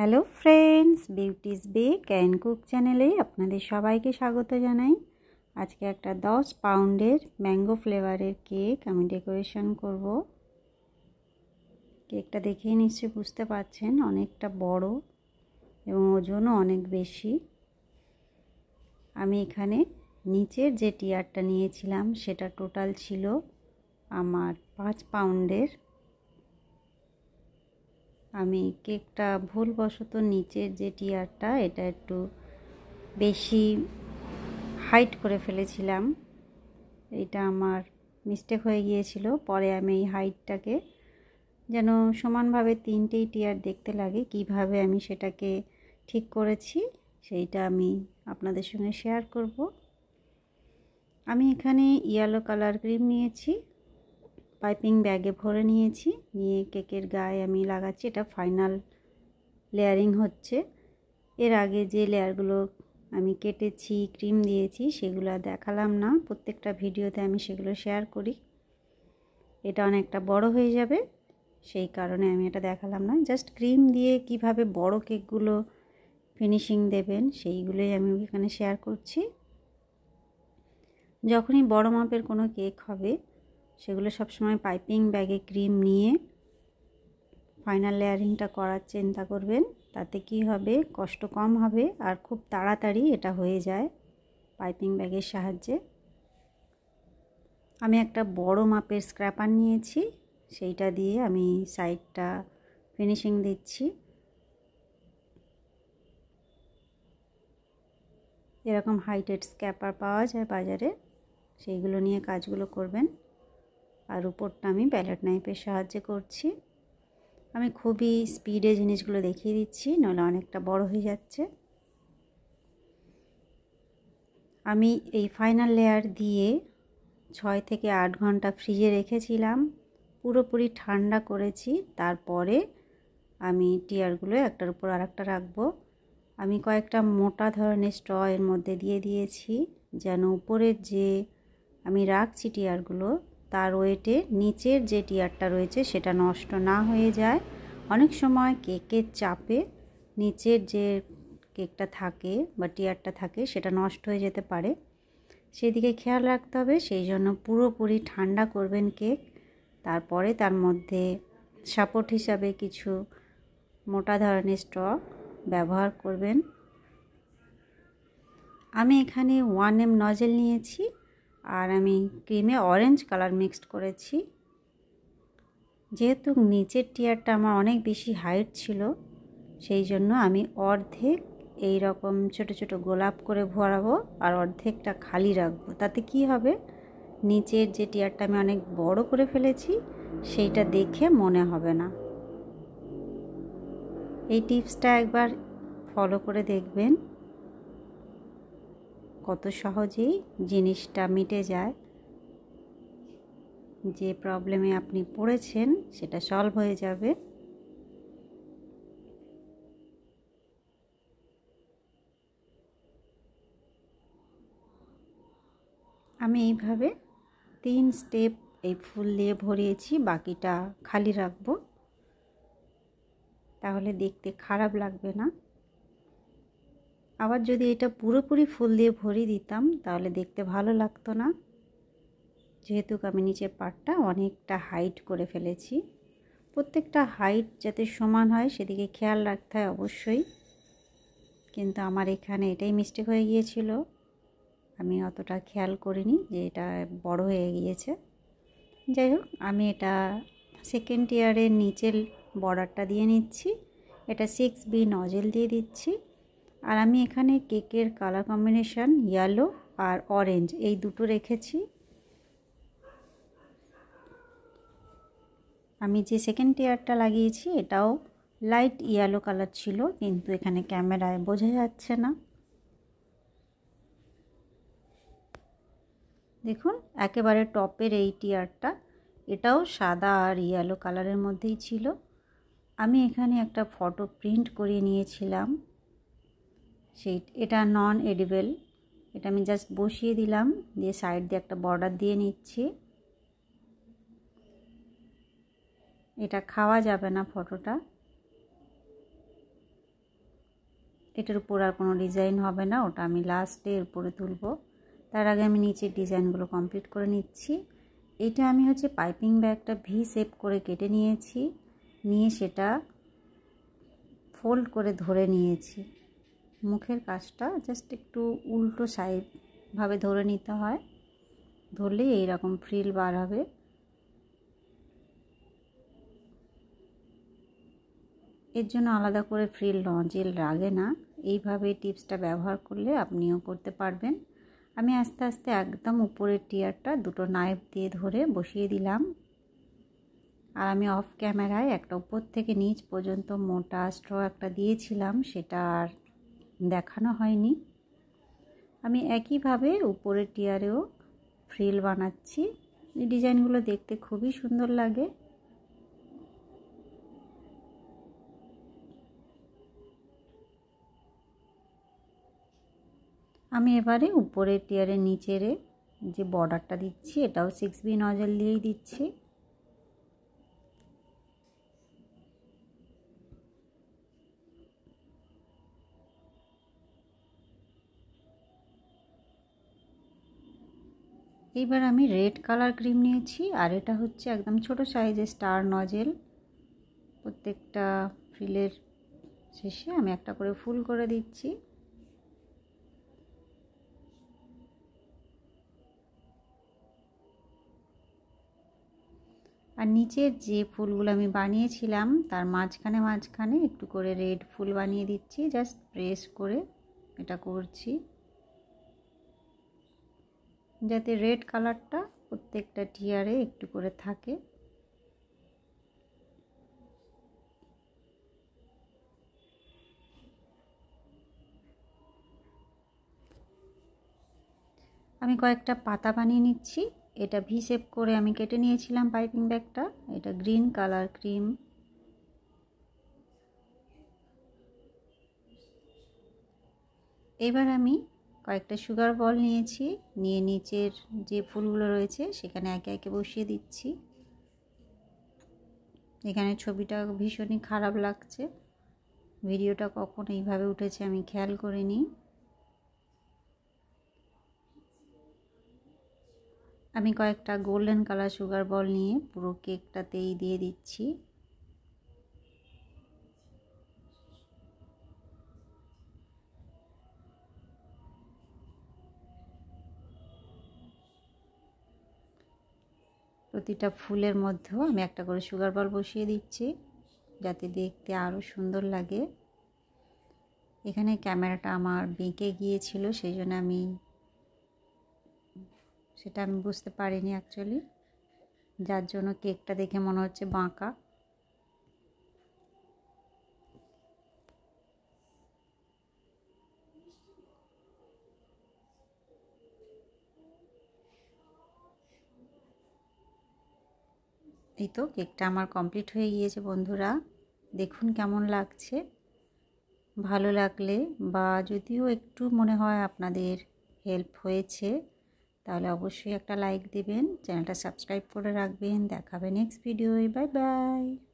Hello friends, beauty's bake and cook চ্যানেলে আপনাদের সবাইকে স্বাগত জানাই। আজকে একটা 10 পাউন্ডের ম্যাঙ্গো ফ্লেভারের কেক আমি ডেকোরেশন করব। কেকটা দেখেই নিশ্চয়ই বুঝতে পারছেন অনেকটা বড় এবং ওজনও অনেক বেশি। আমি এখানে নিচের যে টিয়ারটা নিয়েছিলাম সেটা টোটাল ছিল আমার 5 পাউন্ডের। আমি কেকটা ভুলবশত নিচের যে টিয়ারটা এটা একটু বেশি হাইট করে ফেলেছিলাম। এটা আমার মিস্টেক হয়ে গিয়েছিল। পরে আমি এই হাইটটাকে যেন সমানভাবে তিনটেই টিয়ার দেখতে লাগে কিভাবে আমি সেটাকে ঠিক করেছি সেইটা আমি আপনাদের সঙ্গে শেয়ার করব। আমি এখানে ইয়েলো কালার ক্রিম নিয়েছি, পাইপিং ব্যাগে ভরে নিয়েছি, নিয়ে কেকের গায়ে আমি লাগাচ্ছি। এটা ফাইনাল লেয়ারিং হচ্ছে। এর আগে যে লেয়ারগুলো আমি কেটেছি, ক্রিম দিয়েছি, সেগুলো দেখালাম না। প্রত্যেকটা ভিডিওতে আমি সেগুলো শেয়ার করি। এটা অনেকটা বড় হয়ে যাবে, সেই কারণে আমি এটা দেখালাম না। জাস্ট ক্রিম দিয়ে কিভাবে বড় কেকগুলো ফিনিশিং দেবেন সেইগুলোই আমি এখানে শেয়ার করছি। যখনই বড় মাপের কোনো কেক হবে সেগুলো সবসময় পাইপিং ব্যাগে ক্রিম নিয়ে ফাইনাল লেয়ারিংটা করার চিন্তা করবেন। তাতে কি হবে, কষ্ট কম হবে আর খুব তাড়াতাড়ি এটা হয়ে যায় পাইপিং ব্যাগের সাহায্যে। আমি একটা বড় মাপের স্ক্র্যাপার নিয়েছি, সেইটা দিয়ে আমি সাইডটা ফিনিশিং দিচ্ছি। এরকম হাইটেড স্ক্র্যাপার পাওয়া যায় বাজারে, সেইগুলো নিয়ে কাজগুলো করবেন। আর উপরটা আমি প্যালেট নাইফের সাহায্যে করছি। আমি খুবই স্পিডে জিনিসগুলো দেখিয়ে দিচ্ছি, নইলে অনেকটা বড় হয়ে যাচ্ছে। আমি এই ফাইনাল লেয়ার দিয়ে 6 থেকে 8 ঘন্টা ফ্রিজে রেখেছিলাম, পুরোপুরি ঠান্ডা করেছি। তারপরে আমি টিয়ারগুলো একটার উপর আরেকটা রাখবো। আমি কয়েকটা মোটা ধরনের স্ট্র এর মধ্যে দিয়ে দিয়েছি, যেন উপরের যে আমি রাখছি টিয়ারগুলো তার ওয়েটে নিচের যে টিয়ারটা রয়েছে সেটা নষ্ট না হয়ে যায়। অনেক সময় কেকের চাপে নিচের যে কেকটা থাকে বা টিয়ারটা থাকে সেটা নষ্ট হয়ে যেতে পারে, সেদিকে খেয়াল রাখতে হবে। সেই জন্য পুরোপুরি ঠান্ডা করবেন কেক, তারপরে তার মধ্যে সাপোর্ট হিসাবে কিছু মোটা ধরনের স্ট্র ব্যবহার করবেন। আমি এখানে 1M নজেল নিয়েছি আর আমি ক্রিমে অরেঞ্জ কালার মিক্সড করেছি। যেহেতু নিচের টিয়ারটা আমার অনেক বেশি হাইট ছিল, সেই জন্য আমি অর্ধেক এই রকম ছোট ছোট গোলাপ করে ভরাবো আর অর্ধেকটা খালি রাখবো। তাতে কি হবে, নিচের যে টিয়ারটা আমি অনেক বড় করে ফেলেছি সেইটা দেখে মনে হবে না। এই টিপসটা একবার ফলো করে দেখবেন, কত সহজেই জিনিসটা মিটে যায়। যে প্রবলেমে আপনি পড়েছেন সেটা সলভ হয়ে যাবে। আমি এইভাবে 3 স্টেপ এই ফুল দিয়ে ভরিয়েছি, বাকিটা খালি রাখবো, তাহলে দেখতে খারাপ লাগবে না। আবার যদি এটা পুরোপুরি ফুল দিয়ে ভরিয়ে দিতাম তাহলে দেখতে ভালো লাগতো না, যেহেতু আমি নিচের পার্টটা অনেকটা হাইট করে ফেলেছি। প্রত্যেকটা হাইট যাতে সমান হয় সেদিকে খেয়াল রাখতে হয় অবশ্যই, কিন্তু আমার এখানে এটাই মিস্টেক হয়ে গিয়েছিল। আমি অতটা খেয়াল করিনি যে এটা বড় হয়ে গিয়েছে। যাই হোক, আমি এটা সেকেন্ড টিয়ারের নিচের বর্ডারটা দিয়ে নিচ্ছি। এটা 6B নজেল দিয়ে দিচ্ছি। আর আমি এখানে কেকের কালার কম্বিনেশন ইয়েলো আর অরেঞ্জ এই দুটো রেখেছি। আমি যে সেকেন্ড টিয়ারটা লাগিয়েছি এটাও লাইট ইয়েলো কালার ছিল, কিন্তু এখানে ক্যামেরায় বোঝা যাচ্ছে না। দেখুন একেবারে টপের এই টিয়ারটা, এটাও সাদা আর ইয়েলো কালারের মধ্যেই ছিল। আমি এখানে একটা ফটো প্রিন্ট করিয়ে নিয়েছিলাম, এটা নন এডিবল। এটা আমি জাস্ট বসিয়ে দিলাম, দিয়ে সাইড দিয়ে একটা বর্ডার দিয়ে নিচ্ছি। এটা খাওয়া যাবে না ফটোটা। এটার উপর আর কোনো ডিজাইন হবে না, ওটা আমি লাস্টে উপরে তুলব। তার আগে আমি নিচের ডিজাইনগুলো কমপ্লিট করে নিচ্ছি। এটা আমি হচ্ছে পাইপিং ব্যাগটা ভি শেপ করে কেটে নিয়েছি, নিয়ে সেটা ফোল্ড করে ধরে নিয়েছি। মুখের কাজটা জাস্ট একটু উল্টো সাইড ভাবে ধরে নিতে হয়, ধরলেই এইরকম ফ্রিল বার হবে। এর জন্য আলাদা করে ফ্রিল নজেল লাগে না, এইভাবে টিপসটা ব্যবহার করলে আপনিও করতে পারবেন। আমি আস্তে আস্তে একদম উপরের টিয়ারটা দুটো নাইফ দিয়ে ধরে বসিয়ে দিলাম। আর আমি অফ ক্যামেরায় একটা উপর থেকে নিচ পর্যন্ত মোটা স্ট্র একটা দিয়েছিলাম, সেটা আর দেখানো হয়নি। আমি একইভাবে উপরের টিয়ারেও ফ্রিল বানাচ্ছি। এই ডিজাইনগুলো দেখতে খুবই সুন্দর লাগে। আমি এবারে উপরের টিয়ারের নিচের যে বর্ডারটা দিচ্ছি, এটাও 6B নজেল দিয়েই দিচ্ছি। এইবার আমি রেড কালার ক্রিম নিয়েছি, আর এটা হচ্ছে একদম ছোট সাইজের স্টার নজেল। প্রত্যেকটা ফ্রিলের শেষে আমি একটা করে ফুল করে দিচ্ছি। আর নিচের যে ফুলগুলো আমি বানিয়েছিলাম তার মাঝখানে মাঝখানে একটু করে রেড ফুল বানিয়ে দিচ্ছি, জাস্ট প্রেস করে এটা করছি, যাতে রেড কালারটা প্রত্যেকটা টিয়ারে একটু করে থাকে। আমি কয়েকটা পাতা বানিয়ে নিচ্ছি। এটা ভি শেপ করে আমি কেটে নিয়েছিলাম পাইপিং ব্যাগটা। এটা গ্রিন কালার ক্রিম। এবার আমি কয়েকটা সুগার বল নিয়েছি, নিয়ে নিচের যে ফুলগুলো রয়েছে সেখানে একে একে বসিয়ে দিচ্ছি। এখানে ছবিটা ভীষণই খারাপ লাগছে, ভিডিওটা কখন এইভাবে উঠেছে আমি খেয়াল করিনি। আমি কয়েকটা গোল্ডেন কালার সুগার বল নিয়ে পুরো কেকটাতেই দিয়ে দিচ্ছি। প্রতিটা ফুলের মধ্যেও আমি একটা করে সুগার বল বসিয়ে দিচ্ছি, যাতে দেখতে আরও সুন্দর লাগে। এখানে ক্যামেরাটা আমার বেঁকে গিয়েছিল, সেই জন্য সেটা আমি বুঝতে পারিনি অ্যাকচুয়ালি, যার জন্য কেকটা দেখে মনে হচ্ছে বাঁকা। এই তো কেকটা আমার কমপ্লিট হয়ে গিয়েছে বন্ধুরা, দেখুন কেমন লাগছে। ভালো লাগলে বা যদিও একটু মনে হয় আপনাদের হেল্প হয়েছে, তাহলে অবশ্যই একটা লাইক দেবেন, চ্যানেলটা সাবস্ক্রাইব করে রাখবেন। দেখাবে নেক্সট ভিডিওয়। Bye bye.